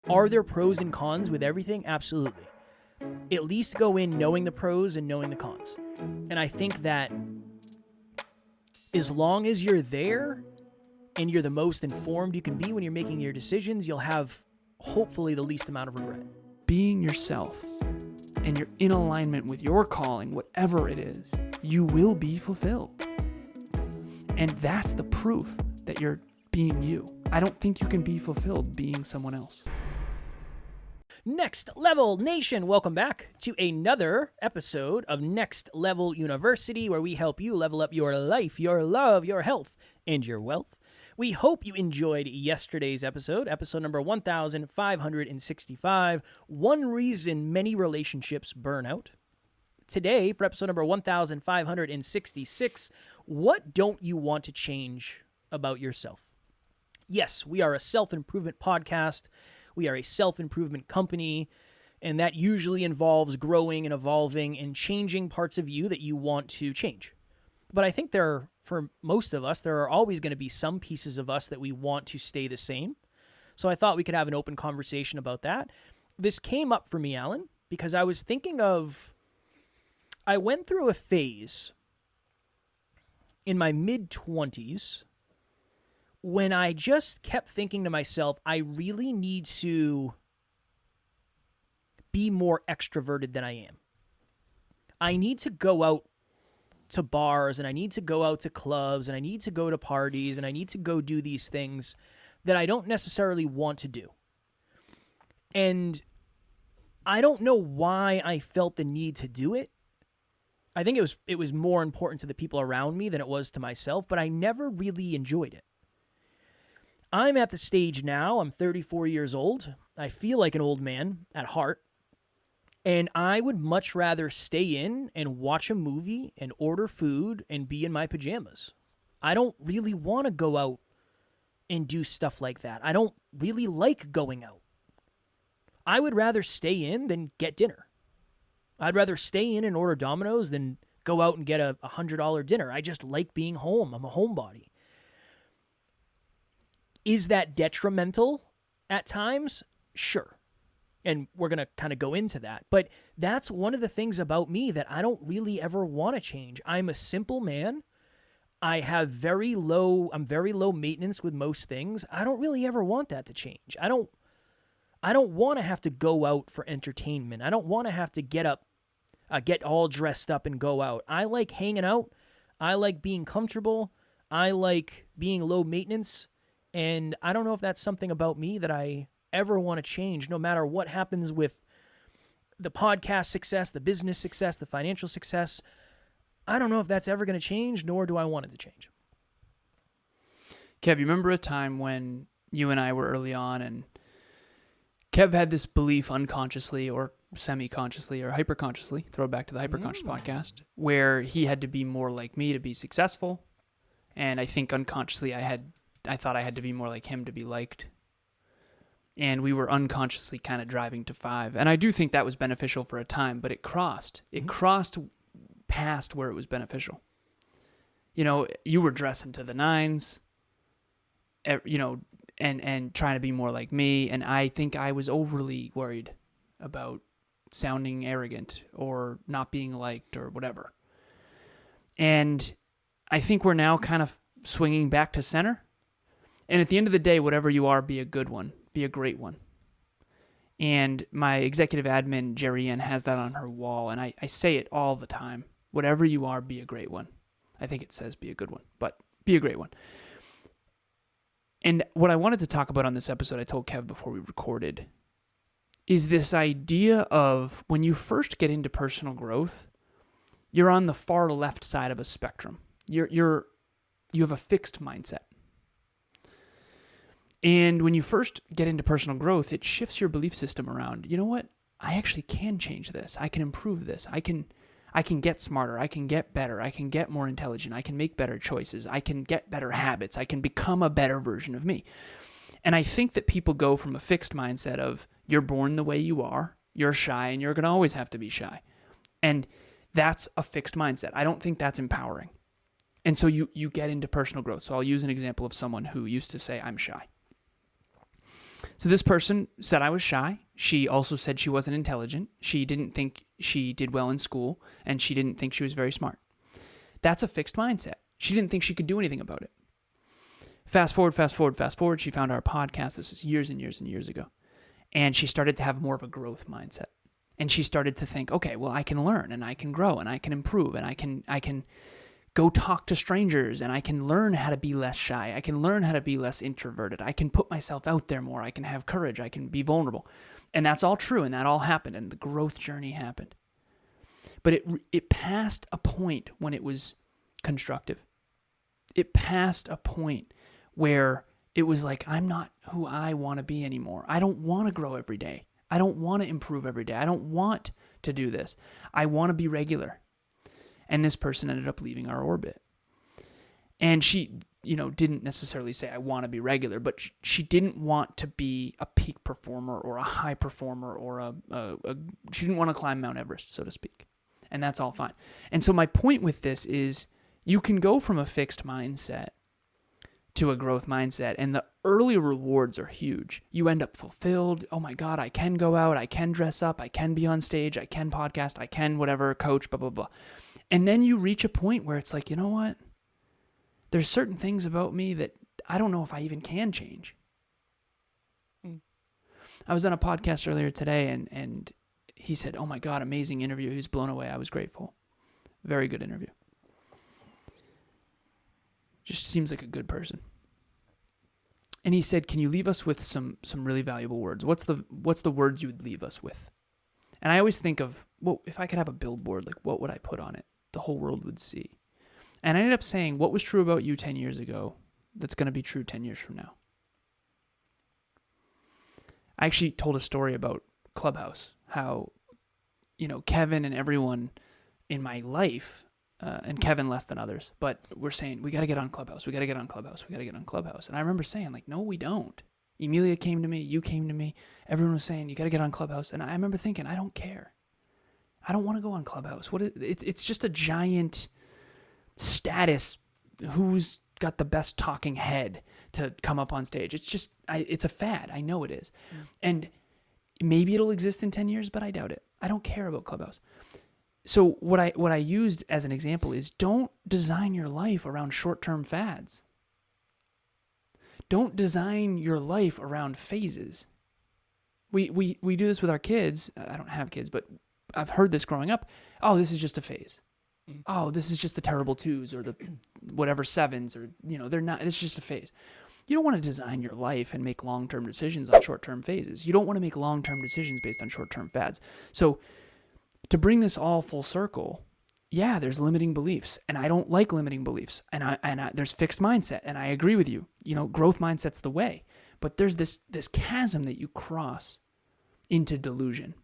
Are there pros and cons with everything? Absolutely. At least go in knowing the pros and knowing the cons. And I think that as long as you're there and you're the most informed you can be when you're making your decisions, you'll have hopefully the least amount of regret. Being yourself and you're in alignment with your calling, whatever it is, you will be fulfilled. And that's the proof that you're being you. I don't think you can be fulfilled being someone else. Next Level Nation, welcome back to another episode of Next Level University, where we help you level up your life, your love, your health, and your wealth. We hope you enjoyed yesterday's episode number 1565, One Reason Many Relationships Burn Out. Today, for episode number 1566, what don't you want to change about yourself? Yes, we are a self-improvement podcast. We are a self-improvement company, and that usually involves growing and evolving and changing parts of you that you want to change. But I think for most of us, there are always going to be some pieces of us that we want to stay the same. So I thought we could have an open conversation about that. This came up for me, Alan, because I was thinking I went through a phase in my mid-20s when I just kept thinking to myself, I really need to be more extroverted than I am. I need to go out to bars, and I need to go out to clubs, and I need to go to parties, and I need to go do these things that I don't necessarily want to do. And I don't know why I felt the need to do it. I think it was more important to the people around me than it was to myself, but I never really enjoyed it. I'm at the stage now, I'm 34 years old. I feel like an old man at heart. And I would much rather stay in and watch a movie and order food and be in my pajamas. I don't really want to go out and do stuff like that. I don't really like going out. I would rather stay in than get dinner. I'd rather stay in and order Domino's than go out and get a $100 dinner. I just like being home. I'm a homebody. Is that detrimental at times? Sure. And we're going to kind of go into that. But that's one of the things about me that I don't really ever want to change. I'm a simple man. I'm very low maintenance with most things. I don't really ever want that to change. I don't want to have to go out for entertainment. I don't want to have to get all dressed up and go out. I like hanging out. I like being comfortable. I like being low maintenance. And I don't know if that's something about me that I ever want to change, no matter what happens with the podcast success, the business success, the financial success. I don't know if that's ever going to change, nor do I want it to change. Kev, you remember a time when you and I were early on, and Kev had this belief unconsciously or semi-consciously or hyper-consciously, throw it back to the Hyper-Conscious podcast, where he had to be more like me to be successful. And I think unconsciously I thought I had to be more like him to be liked. And we were unconsciously kind of driving to 5. And I do think that was beneficial for a time, but it crossed. It crossed past where it was beneficial. You know, you were dressing to the nines, you know, and trying to be more like me. And I think I was overly worried about sounding arrogant or not being liked or whatever. And I think we're now kind of swinging back to center. And at the end of the day, whatever you are, be a good one. Be a great one. And my executive admin, Jerry Ann, has that on her wall. And I say it all the time. Whatever you are, be a great one. I think it says be a good one, but be a great one. And what I wanted to talk about on this episode, I told Kev before we recorded, is this idea of when you first get into personal growth, you're on the far left side of a spectrum. You have a fixed mindset. And when you first get into personal growth, it shifts your belief system around. You know what? I actually can change this. I can improve this. I can get smarter. I can get better. I can get more intelligent. I can make better choices. I can get better habits. I can become a better version of me. And I think that people go from a fixed mindset of you're born the way you are, you're shy, and you're going to always have to be shy. And that's a fixed mindset. I don't think that's empowering. And so you get into personal growth. So I'll use an example of someone who used to say, I'm shy. So this person said I was shy. She also said she wasn't intelligent. She didn't think she did well in school, and she didn't think she was very smart. That's a fixed mindset. She didn't think she could do anything about it. Fast forward. She found our podcast. This is years and years and years ago. And she started to have more of a growth mindset. And she started to think, okay, well, I can learn and I can grow and I can improve and I can go talk to strangers and I can learn how to be less shy. I can learn how to be less introverted. I can put myself out there more. I can have courage. I can be vulnerable. And that's all true, and that all happened, and the growth journey happened. But it passed a point when it was constructive. It passed a point where it was like, I'm not who I want to be anymore. I don't want to grow every day. I don't want to improve every day. I don't want to do this. I want to be regular. And this person ended up leaving our orbit. And she, didn't necessarily say, I want to be regular, but she didn't want to be a peak performer or a high performer or she didn't want to climb Mount Everest, so to speak. And that's all fine. And so my point with this is you can go from a fixed mindset to a growth mindset, and the early rewards are huge. You end up fulfilled. Oh my God, I can go out, I can dress up, I can be on stage, I can podcast, I can whatever, coach, blah, blah, blah. And then you reach a point where it's like, you know what? There's certain things about me that I don't know if I even can change. I was on a podcast earlier today, and he said, oh my God, amazing interview. He was blown away. I was grateful. Very good interview. Just seems like a good person. And he said, can you leave us with some really valuable words? What's the words you would leave us with? And I always think of, well, if I could have a billboard, like what would I put on it? The whole world would see. And I ended up saying, what was true about you 10 years ago that's going to be true 10 years from now? I actually told a story about Clubhouse, how, Kevin and everyone in my life, and Kevin less than others, but we're saying, we got to get on Clubhouse. We got to get on Clubhouse. We got to get on Clubhouse. And I remember saying, like, no, we don't. Emilia came to me. You came to me. Everyone was saying, you got to get on Clubhouse. And I remember thinking, I don't care. I don't want to go on Clubhouse. It's just a giant status. Who's got the best talking head to come up on stage? It's just, it's a fad. I know it is. And maybe it'll exist in 10 years, but I doubt it. I don't care about Clubhouse. So what I used as an example is, don't design your life around short-term fads. Don't design your life around phases. We do this with our kids. I don't have kids, but I've heard this growing up. Oh, this is just a phase. Oh, this is just the terrible twos or the whatever sevens, or, they're not, it's just a phase. You don't want to design your life and make long-term decisions on short-term phases. You don't want to make long-term decisions based on short-term fads. So to bring this all full circle, yeah, there's limiting beliefs, and I don't like limiting beliefs, and there's fixed mindset, and I agree with you. Growth mindset's the way, but there's this chasm that you cross into delusion.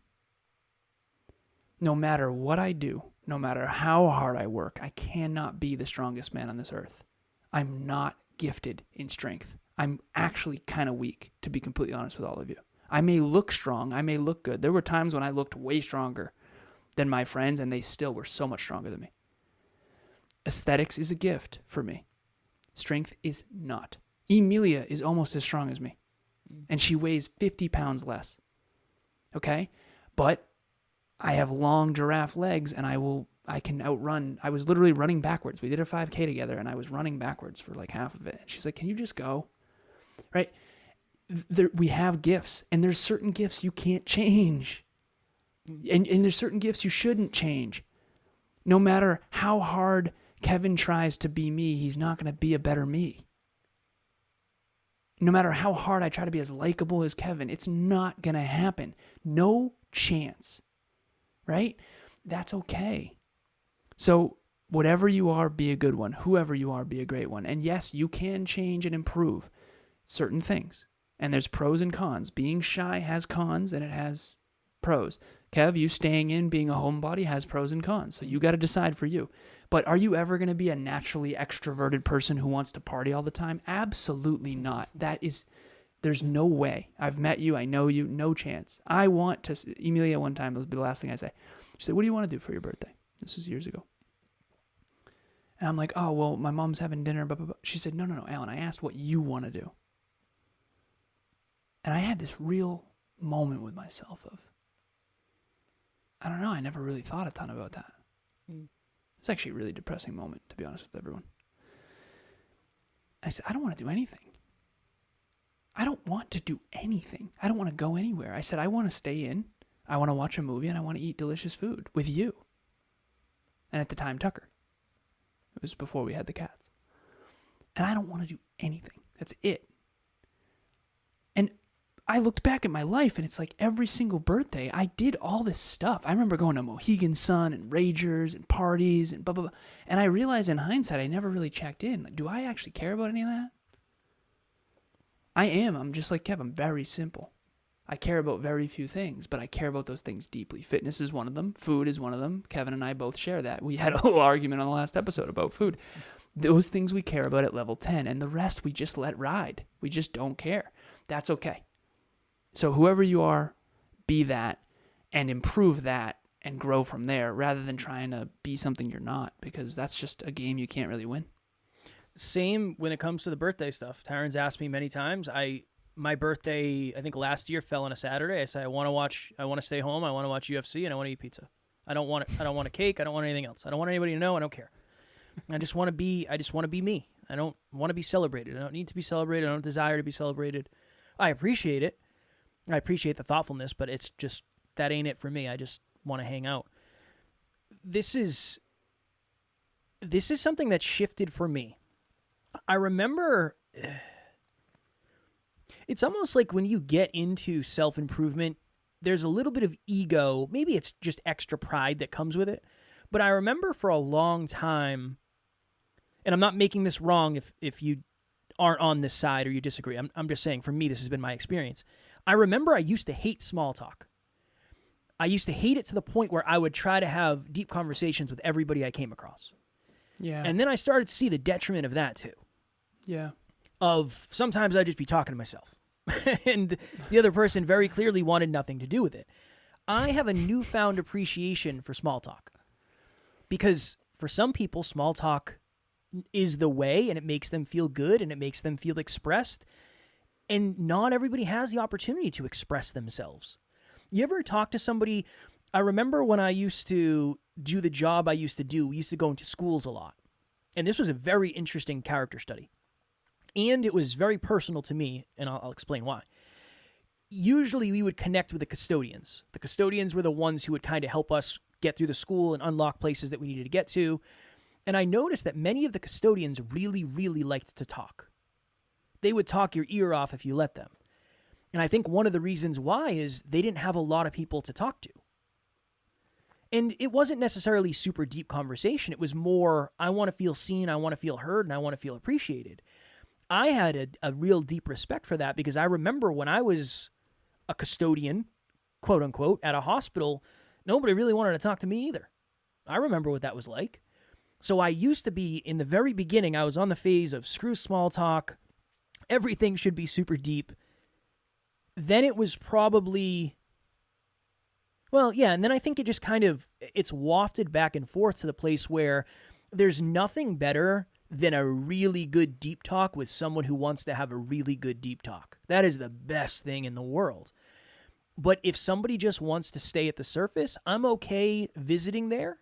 No matter what I do, no matter how hard I work, I cannot be the strongest man on this earth. I'm not gifted in strength. I'm actually kind of weak, to be completely honest with all of you. I may look strong. I may look good. There were times when I looked way stronger than my friends, and they still were so much stronger than me. Aesthetics is a gift for me. Strength is not. Emilia is almost as strong as me, and she weighs 50 pounds less. Okay? But I have long giraffe legs, and I can outrun. I was literally running backwards. We did a 5K together, and I was running backwards for like half of it. And she's like, can you just go? Right? We have gifts, and there's certain gifts you can't change. And there's certain gifts you shouldn't change. No matter how hard Kevin tries to be me, he's not going to be a better me. No matter how hard I try to be as likable as Kevin, it's not going to happen. No chance. Right? That's okay. So whatever you are, be a good one. Whoever you are, be a great one. And yes, you can change and improve certain things. And there's pros and cons. Being shy has cons, and it has pros. Kev, you staying in, being a homebody has pros and cons. So you got to decide for you. But are you ever going to be a naturally extroverted person who wants to party all the time? Absolutely not. There's no way. I've met you. I know you. No chance. I want to. Emilia, one time, it would be the last thing I say. She said, what do you want to do for your birthday? This was years ago. And I'm like, oh, well, my mom's having dinner. Blah, blah, blah. She said, no, Alan, I asked what you want to do. And I had this real moment with myself of, I don't know, I never really thought a ton about that. It's actually a really depressing moment, to be honest with everyone. I said, I don't want to do anything. I don't want to do anything. I don't want to go anywhere. I said, I want to stay in. I want to watch a movie and I want to eat delicious food with you. And at the time, Tucker. It was before we had the cats. And I don't want to do anything. That's it. And I looked back at my life and it's like every single birthday, I did all this stuff. I remember going to Mohegan Sun and Ragers and parties and blah, blah, blah. And I realized in hindsight, I never really checked in. Like, do I actually care about any of that? I am. I'm just like Kev. I'm very simple. I care about very few things, but I care about those things deeply. Fitness is one of them. Food is one of them. Kevin and I both share that. We had a little argument on the last episode about food. Those things we care about at level 10, and the rest we just let ride. We just don't care. That's okay. So whoever you are, be that and improve that and grow from there rather than trying to be something you're not, because that's just a game you can't really win. Same when it comes to the birthday stuff. Taryn's asked me many times. My birthday, I think last year, fell on a Saturday. I said I want to stay home. I want to watch UFC and I want to eat pizza. I don't want a cake. I don't want anything else. I don't want anybody to know. I don't care. I just want to be me. I don't want to be celebrated. I don't need to be celebrated. I don't desire to be celebrated. I appreciate it. I appreciate the thoughtfulness, but it's just, that ain't it for me. I just want to hang out. This is something that shifted for me. I remember, it's almost like when you get into self-improvement, there's a little bit of ego. Maybe it's just extra pride that comes with it. But I remember for a long time, and I'm not making this wrong if you aren't on this side or you disagree. I'm just saying, for me, this has been my experience. I remember I used to hate small talk. I used to hate it to the point where I would try to have deep conversations with everybody I came across. Yeah. And then I started to see the detriment of that too. Yeah. Of sometimes I'd just be talking to myself. And the other person very clearly wanted nothing to do with it. I have a newfound appreciation for small talk. Because for some people, small talk is the way, and it makes them feel good, and it makes them feel expressed. And not everybody has the opportunity to express themselves. You ever talk to somebody? I remember when I used to do the job I used to do, we used to go into schools a lot. And this was a very interesting character study. And it was very personal to me, and I'll explain why. Usually we would connect with the custodians. The custodians were the ones who would kind of help us get through the school and unlock places that we needed to get to. And I noticed that many of the custodians really, really liked to talk. They would talk your ear off if you let them. And I think one of the reasons why is they didn't have a lot of people to talk to. And it wasn't necessarily super deep conversation. It was more, I want to feel seen, I want to feel heard, and I want to feel appreciated. I had a real deep respect for that because I remember when I was a custodian, quote unquote, at a hospital, nobody really wanted to talk to me either. I remember what that was like. So I used to be, in the very beginning, I was on the phase of screw small talk, everything should be super deep. Then it was probably, well, yeah, and then I think it just kind of, it's wafted back and forth to the place where there's nothing better than a really good deep talk with someone who wants to have a really good deep talk. That is the best thing in the world. But if somebody just wants to stay at the surface, I'm okay visiting there.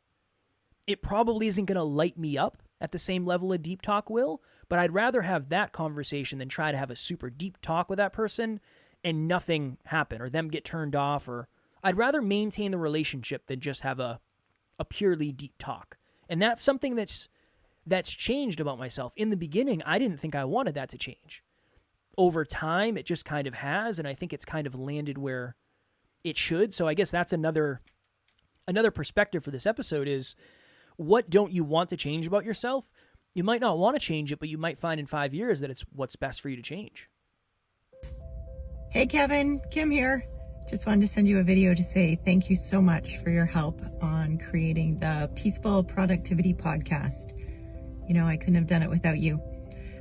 It probably isn't going to light me up at the same level a deep talk will, but I'd rather have that conversation than try to have a super deep talk with that person and nothing happen or them get turned off, or I'd rather maintain the relationship than just have a purely deep talk. And that's something that's changed about myself. In the beginning, I didn't think I wanted that to change. Over time, it just kind of has, and I think it's kind of landed where it should. So I guess that's another perspective for this episode is, what don't you want to change about yourself? You might not want to change it, but you might find in 5 years that it's what's best for you to change. Hey Kevin, Kim here. Just wanted to send you a video to say thank you so much for your help on creating the Peaceful Productivity Podcast. You know, I couldn't have done it without you.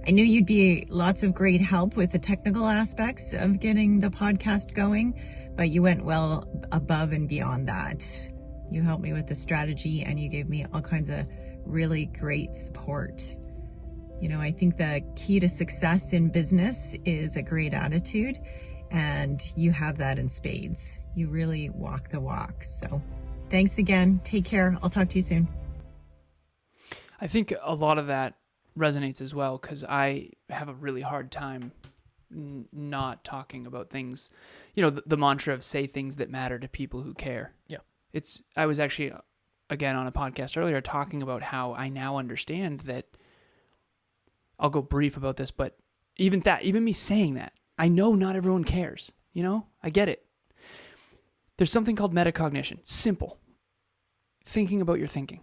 I knew you'd be lots of great help with the technical aspects of getting the podcast going, but you went well above and beyond that. You helped me with the strategy and you gave me all kinds of really great support. You know, I think the key to success in business is a great attitude. And you have that in spades. You really walk the walk. So thanks again. Take care. I'll talk to you soon. I think a lot of that resonates as well, because I have a really hard time not talking about things, the mantra of say things that matter to people who care. Yeah. I was actually, again, on a podcast earlier talking about how I now understand that. I'll go brief about this, but even me saying that, I know not everyone cares. I get it. There's something called metacognition. Simple. Thinking about your thinking.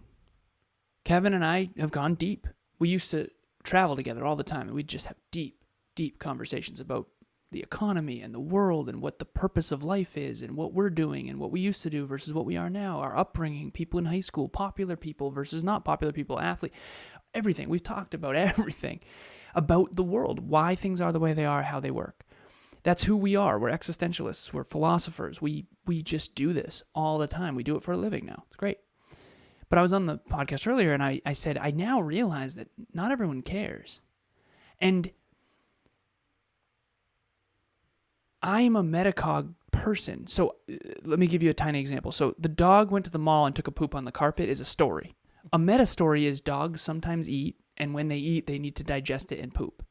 Kevin and I have gone deep. We used to travel together all the time, and we'd just have deep, deep conversations about the economy and the world and what the purpose of life is and what we're doing and what we used to do versus what we are now, our upbringing, people in high school, popular people versus not popular people, athlete, everything. We've talked about everything about the world, why things are the way they are, how they work. That's who we are. We're existentialists. We're philosophers. We just do this all the time. We do it for a living now. It's great. But I was on the podcast earlier, and I said, I now realize that not everyone cares. And I'm a metacog person. So let me give you a tiny example. So the dog went to the mall and took a poop on the carpet is a story. A meta story is dogs sometimes eat, and when they eat, they need to digest it and poop.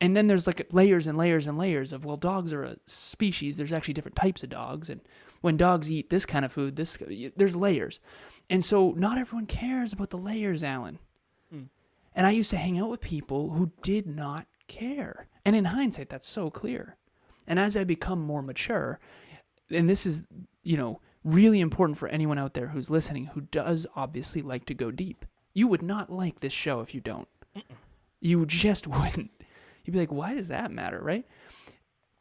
And then there's like layers and layers and layers of, well, dogs are a species. There's actually different types of dogs. And when dogs eat this kind of food, there's layers. And so not everyone cares about the layers, Alan. And I used to hang out with people who did not care. And in hindsight, that's so clear. And as I become more mature, and this is, really important for anyone out there who's listening who does obviously like to go deep. You would not like this show if you don't. You just wouldn't. You'd be like, why does that matter, right?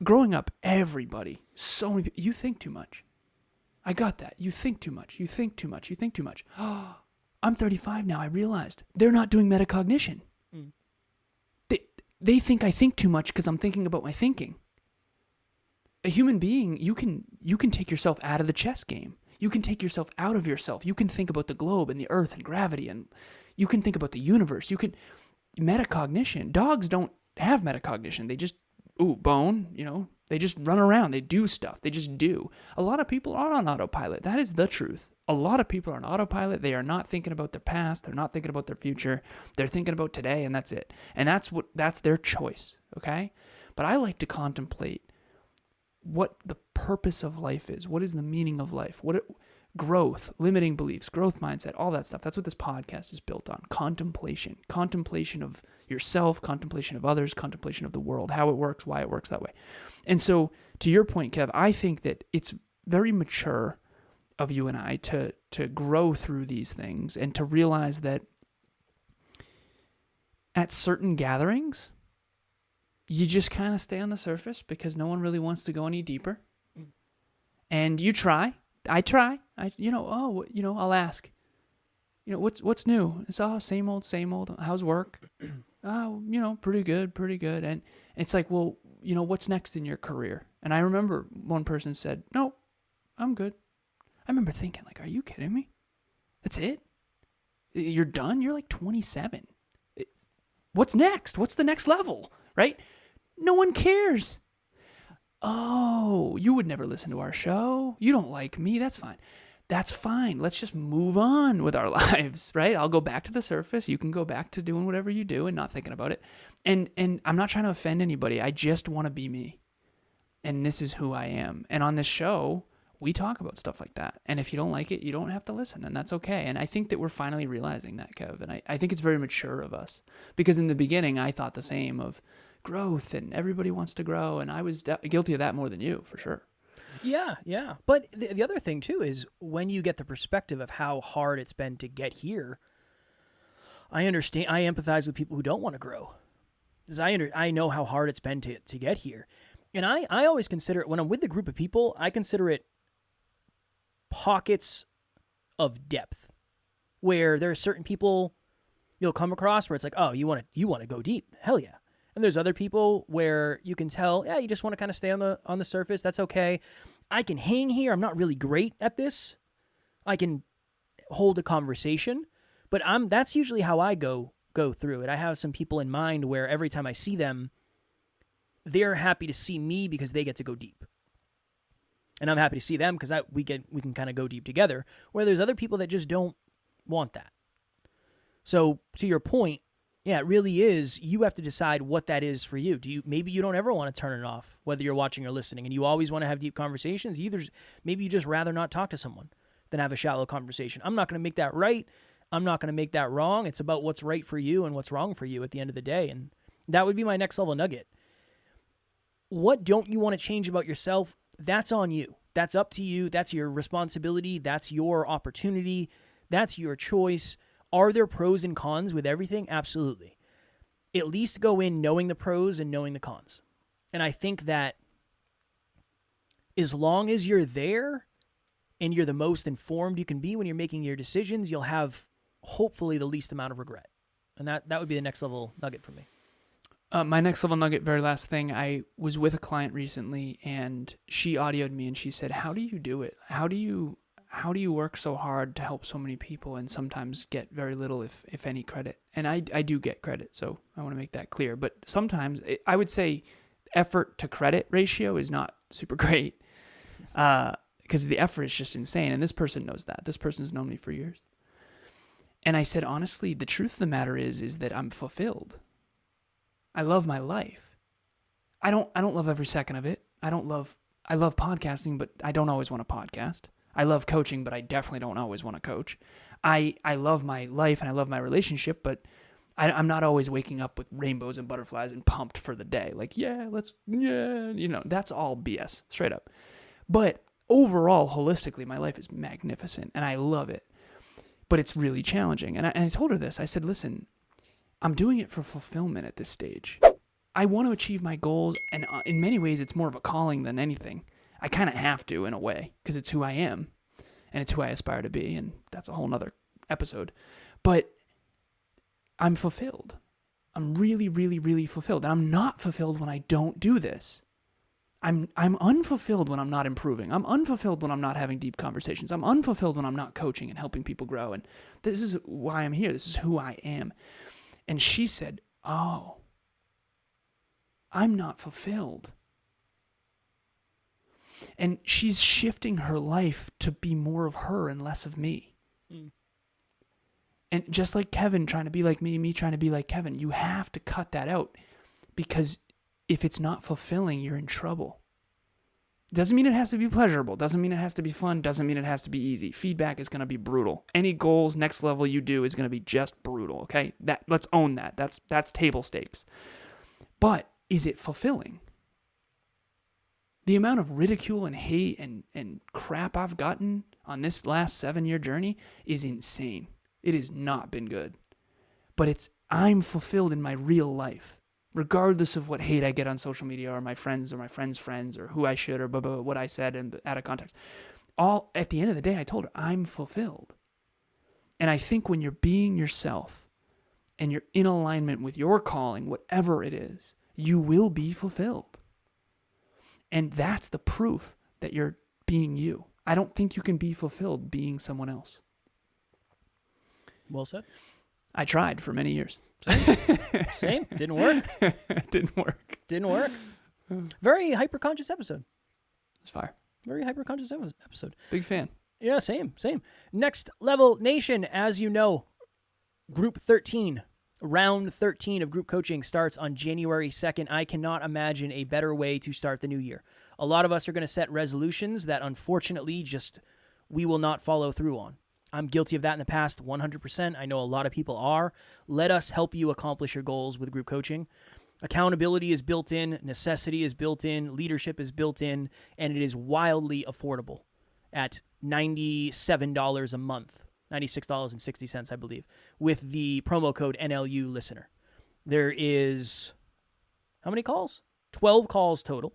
Growing up, everybody, so many people, you think too much. I got that. You think too much. You think too much. You think too much. I'm 35 now. I realized they're not doing metacognition. They think I think too much because I'm thinking about my thinking. A human being, you can take yourself out of the chess game. You can take yourself out of yourself. You can think about the globe and the earth and gravity, and you can think about the universe. Metacognition. Dogs don't have metacognition. They just, bone, they just run around. They do stuff. They just do. A lot of people are on autopilot. That is the truth. A lot of people are on autopilot. They are not thinking about their past. They're not thinking about their future. They're thinking about today, and that's it. And that's their choice, okay? But I like to contemplate what the purpose of life is. What is the meaning of life? Growth, limiting beliefs, growth mindset, all that stuff. That's what this podcast is built on. Contemplation of yourself, contemplation of others, contemplation of the world, how it works, why it works that way. And so to your point, Kev, I think that it's very mature of you and I to grow through these things and to realize that at certain gatherings, you just kind of stay on the surface because no one really wants to go any deeper. And you try. I try. I'll ask. What's new? It's same old. How's work? Pretty good. And it's like, well, what's next in your career? And I remember one person said, no, I'm good. I remember thinking, like, are you kidding me? That's it? You're done? You're like 27. What's next? What's the next level? Right? No one cares. Oh, you would never listen to our show. You don't like me. That's fine. That's fine. Let's just move on with our lives, right? I'll go back to the surface. You can go back to doing whatever you do and not thinking about it. And I'm not trying to offend anybody. I just want to be me. And this is who I am. And on this show, we talk about stuff like that. And if you don't like it, you don't have to listen, and that's okay. And I think that we're finally realizing that, Kev. And I think it's very mature of us. Because in the beginning, I thought the same of growth, and everybody wants to grow. And I was guilty of that more than you, for sure. Yeah. But the other thing, too, is when you get the perspective of how hard it's been to get here, I understand. I empathize with people who don't want to grow. Because I know how hard it's been to get here. And I always consider it, when I'm with a group of people, I consider it pockets of depth where there are certain people you'll come across where it's like, oh, you want to go deep. Hell yeah. And there's other people where you can tell, yeah, you just want to kind of stay on the surface. That's okay. I can hang here. I'm not really great at this. I can hold a conversation, but that's usually how I go through it. I have some people in mind where every time I see them, they're happy to see me because they get to go deep. And I'm happy to see them because we can kind of go deep together, where there's other people that just don't want that. So to your point, yeah, it really is. You have to decide what that is for you. Maybe you don't ever want to turn it off, whether you're watching or listening, and you always want to have deep conversations. Maybe you just rather not talk to someone than have a shallow conversation. I'm not going to make that right. I'm not going to make that wrong. It's about what's right for you and what's wrong for you at the end of the day. And that would be my next level nugget. What don't you want to change about yourself? That's on you. That's up to you. That's your responsibility. That's your opportunity. That's your choice. Are there pros and cons with everything? Absolutely. At least go in knowing the pros and knowing the cons. And I think that as long as you're there and you're the most informed you can be when you're making your decisions, you'll have hopefully the least amount of regret. And that would be the next level nugget for me. My next level nugget, very last thing, I was with a client recently and she audioed me and she said, how do you do it? How do you work so hard to help so many people and sometimes get very little, if any, credit? And I do get credit, so I want to make that clear. But sometimes I would say effort to credit ratio is not super great because the effort is just insane. And this person knows that. This person's known me for years. And I said, honestly, the truth of the matter is that I'm fulfilled. I love my life. I don't love every second of it. I love podcasting, but I don't always want to podcast. I love coaching, but I definitely don't always want to coach. I love my life and I love my relationship, but I'm not always waking up with rainbows and butterflies and pumped for the day. Like, that's all BS, straight up. But overall, holistically, my life is magnificent and I love it. But it's really challenging. And I told her this. I said, listen, I'm doing it for fulfillment at this stage. I want to achieve my goals, and in many ways, it's more of a calling than anything. I kind of have to, in a way, because it's who I am, and it's who I aspire to be, and that's a whole nother episode. But I'm fulfilled. I'm really, really, really fulfilled. And I'm not fulfilled when I don't do this. I'm unfulfilled when I'm not improving. I'm unfulfilled when I'm not having deep conversations. I'm unfulfilled when I'm not coaching and helping people grow. And this is why I'm here. This is who I am. And she said, oh, I'm not fulfilled. And she's shifting her life to be more of her and less of me. Mm. And just like Kevin trying to be like me trying to be like Kevin, you have to cut that out, because if it's not fulfilling, you're in trouble. Doesn't mean it has to be pleasurable. Doesn't mean it has to be fun. Doesn't mean it has to be easy. Feedback is going to be brutal. Any goals, next level you do is going to be just brutal, okay? Let's own that. That's table stakes. But is it fulfilling? The amount of ridicule and hate and crap I've gotten on this last 7-year journey is insane. It has not been good. But I'm fulfilled in my real life, regardless of what hate I get on social media or my friends' friends or who I should or blah, blah, blah, what I said and out of context. All at the end of the day, I told her I'm fulfilled. And I think when you're being yourself and you're in alignment with your calling, whatever it is, you will be fulfilled. And that's the proof that you're being you. I don't think you can be fulfilled being someone else. Well said. I tried for many years. Same. Didn't work. Didn't work. Very hyper-conscious episode. It's fire. Very hyper-conscious episode. Big fan. Yeah, same. Next Level Nation, as you know, Group 13, Round 13 of group coaching starts on January 2nd. I cannot imagine a better way to start the new year. A lot of us are going to set resolutions that unfortunately we will not follow through on. I'm guilty of that in the past 100%. I know a lot of people are. Let us help you accomplish your goals with group coaching. Accountability is built in, necessity is built in, leadership is built in, and it is wildly affordable at $97 a month, $96.60, I believe, with the promo code NLU listener. There is, how many calls? 12 calls total.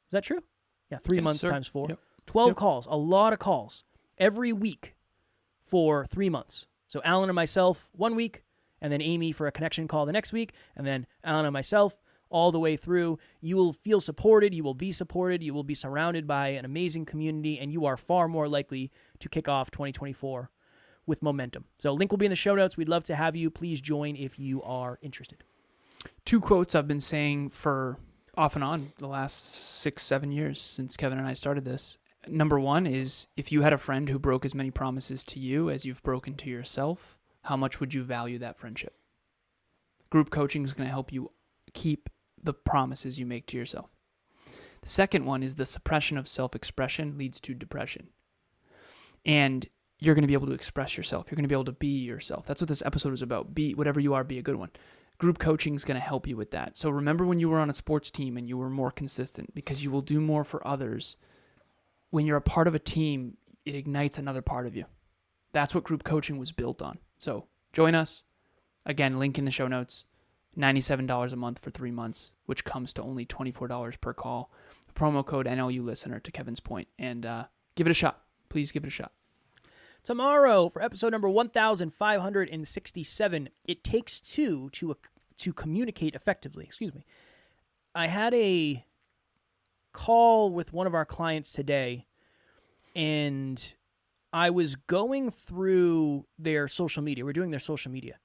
Is that true? Yeah, 3 months sir. times 4. Yep. 12 calls, a lot of calls. Every week for 3 months. So Alan and myself 1 week, and then Amy for a connection call the next week, and then Alan and myself all the way through. You will feel supported. You will be supported. You will be surrounded by an amazing community, and you are far more likely to kick off 2024 with momentum. So link will be in the show notes. We'd love to have you. Please join if you are interested. Two quotes I've been saying for off and on the last 6-7 years since Kevin and I started this. Number one is, if you had a friend who broke as many promises to you as you've broken to yourself, how much would you value that friendship? Group coaching is going to help you keep the promises you make to yourself. The second one is the suppression of self-expression leads to depression. And you're going to be able to express yourself. You're going to be able to be yourself. That's what this episode is about. Be whatever you are, be a good one. Group coaching is going to help you with that. So remember when you were on a sports team and you were more consistent, because you will do more for others. When you're a part of a team, it ignites another part of you. That's what group coaching was built on. So join us. Again, link in the show notes. $97 a month for 3 months, which comes to only $24 per call. Promo code NLU listener, to Kevin's point. And give it a shot. Please give it a shot. Tomorrow, for episode number 1567, it takes two to communicate effectively. Excuse me. I had a call with one of our clients today, and I was going through their social media. We're doing their social media.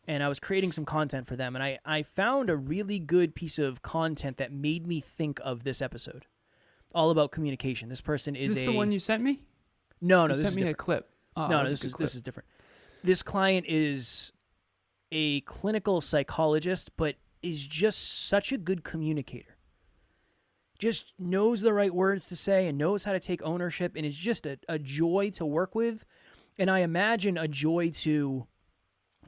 And I was creating some content for them, and I found a really good piece of content that made me think of this episode, all about communication. This person Is this the one you sent me? No, You this sent is me different. a clip. Oh, No, that was this a is good clip. this is different. This client is a clinical psychologist, but is just such a good communicator. Just knows the right words to say and knows how to take ownership, and is just a joy to work with. And I imagine a joy to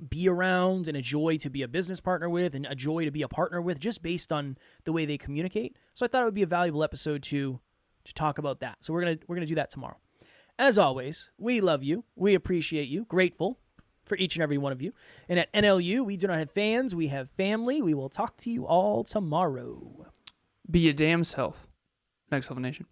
be around, and a joy to be a business partner with, and a joy to be a partner with, just based on the way they communicate. So I thought it would be a valuable episode to talk about that. So we're gonna do that tomorrow. As always, we love you, we appreciate you, grateful for each and every one of you. And at NLU, we do not have fans, we have family. We will talk to you all tomorrow. Be your damn self. Next Level Nation.